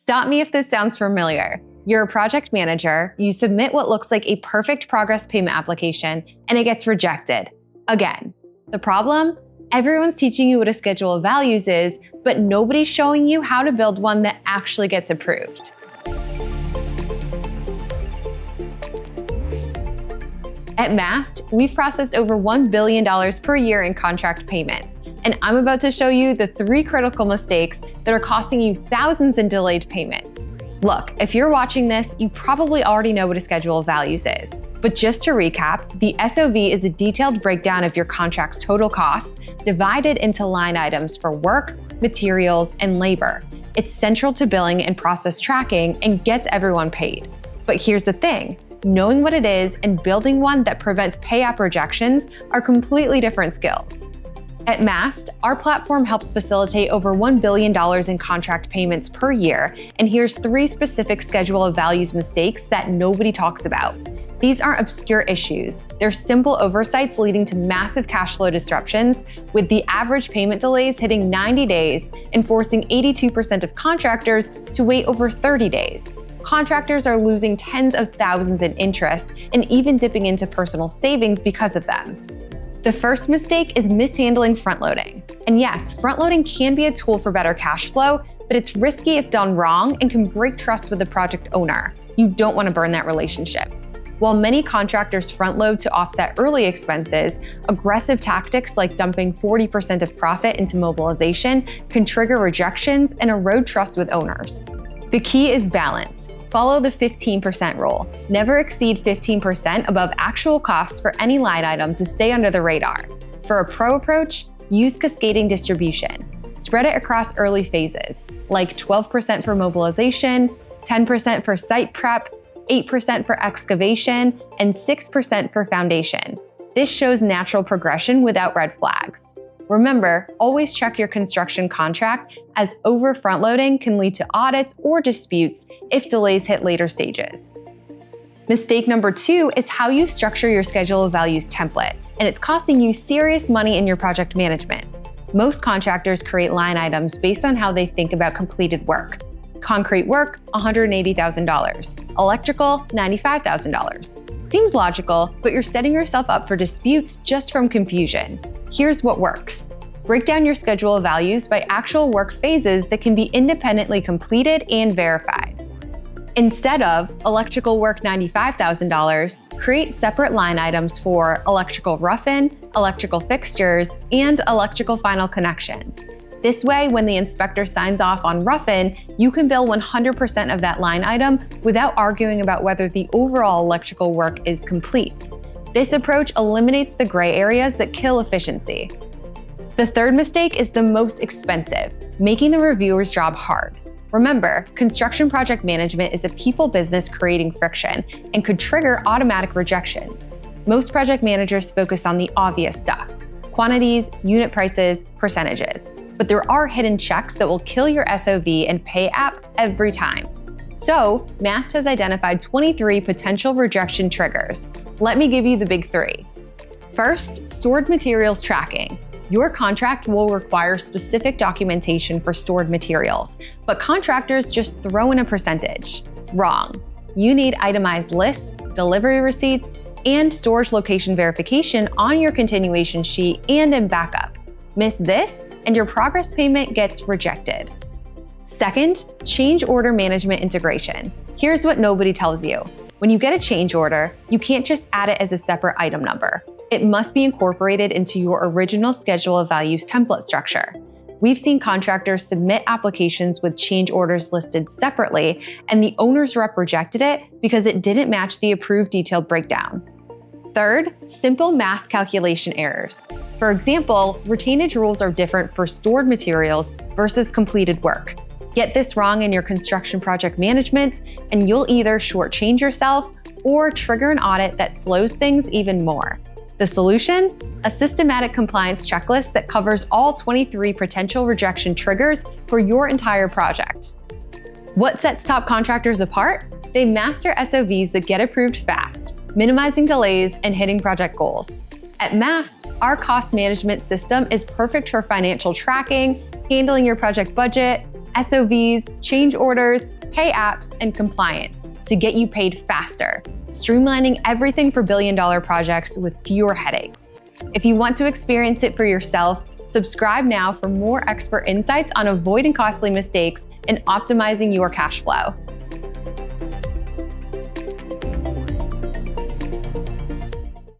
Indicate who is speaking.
Speaker 1: Stop me if this sounds familiar. You're a project manager, you submit what looks like a perfect progress payment application, and it gets rejected. Again. The problem? Everyone's teaching you what a schedule of values is, but nobody's showing you how to build one that actually gets approved. At Mastt, we've processed over $1 billion per year in contract payments, and I'm about to show you the 3 critical mistakes that are costing you thousands in delayed payments. Look, if you're watching this, you probably already know what a schedule of values is. But just to recap, the SOV is a detailed breakdown of your contract's total costs, divided into line items for work, materials, and labor. It's central to billing and process tracking and gets everyone paid. But here's the thing, knowing what it is and building one that prevents pay app rejections are completely different skills. At Mastt, our platform helps facilitate over $1 billion in contract payments per year, and here's 3 specific schedule of values mistakes that nobody talks about. These aren't obscure issues. They're simple oversights leading to massive cash flow disruptions, with the average payment delays hitting 90 days and forcing 82% of contractors to wait over 30 days. Contractors are losing tens of thousands in interest and even dipping into personal savings because of them. The first mistake is mishandling front-loading. And yes, front-loading can be a tool for better cash flow, but it's risky if done wrong and can break trust with the project owner. You don't want to burn that relationship. While many contractors front-load to offset early expenses, aggressive tactics like dumping 40% of profit into mobilization can trigger rejections and erode trust with owners. The key is balance. Follow the 15% rule. Never exceed 15% above actual costs for any line item to stay under the radar. For a pro approach, use cascading distribution. Spread it across early phases, like 12% for mobilization, 10% for site prep, 8% for excavation, and 6% for foundation. This shows natural progression without red flags. Remember, always check your construction contract, as over front-loading can lead to audits or disputes if delays hit later stages. Mistake number 2 is how you structure your schedule of values template, and it's costing you serious money in your project management. Most contractors create line items based on how they think about completed work. Concrete work, $180,000. Electrical, $95,000. Seems logical, but you're setting yourself up for disputes just from confusion. Here's what works. Break down your schedule of values by actual work phases that can be independently completed and verified. Instead of electrical work $95,000, create separate line items for electrical rough-in, electrical fixtures, and electrical final connections. This way, when the inspector signs off on rough-in, you can bill 100% of that line item without arguing about whether the overall electrical work is complete. This approach eliminates the gray areas that kill efficiency. The third mistake is the most expensive, making the reviewer's job hard. Remember, construction project management is a people business creating friction and could trigger automatic rejections. Most project managers focus on the obvious stuff: quantities, unit prices, percentages. But there are hidden checks that will kill your SOV and pay app every time. So, Mastt has identified 23 potential rejection triggers. Let me give you the big 3. First, stored materials tracking. Your contract will require specific documentation for stored materials, but contractors just throw in a percentage. Wrong. You need itemized lists, delivery receipts, and storage location verification on your continuation sheet and in backup. Miss this, and your progress payment gets rejected. Second, change order management integration. Here's what nobody tells you. When you get a change order, you can't just add it as a separate item number. It must be incorporated into your original schedule of values template structure. We've seen contractors submit applications with change orders listed separately, and the owner's rep rejected it because it didn't match the approved detailed breakdown. Third, simple math calculation errors. For example, retainage rules are different for stored materials versus completed work. Get this wrong in your construction project management, and you'll either shortchange yourself or trigger an audit that slows things even more. The solution? A systematic compliance checklist that covers all 23 potential rejection triggers for your entire project. What sets top contractors apart? They master SOVs that get approved fast, minimizing delays and hitting project goals. At Mastt, our cost management system is perfect for financial tracking, handling your project budget, SOVs, change orders, pay apps, and compliance to get you paid faster, streamlining everything for billion-dollar projects with fewer headaches. If you want to experience it for yourself, subscribe now for more expert insights on avoiding costly mistakes and optimizing your cash flow.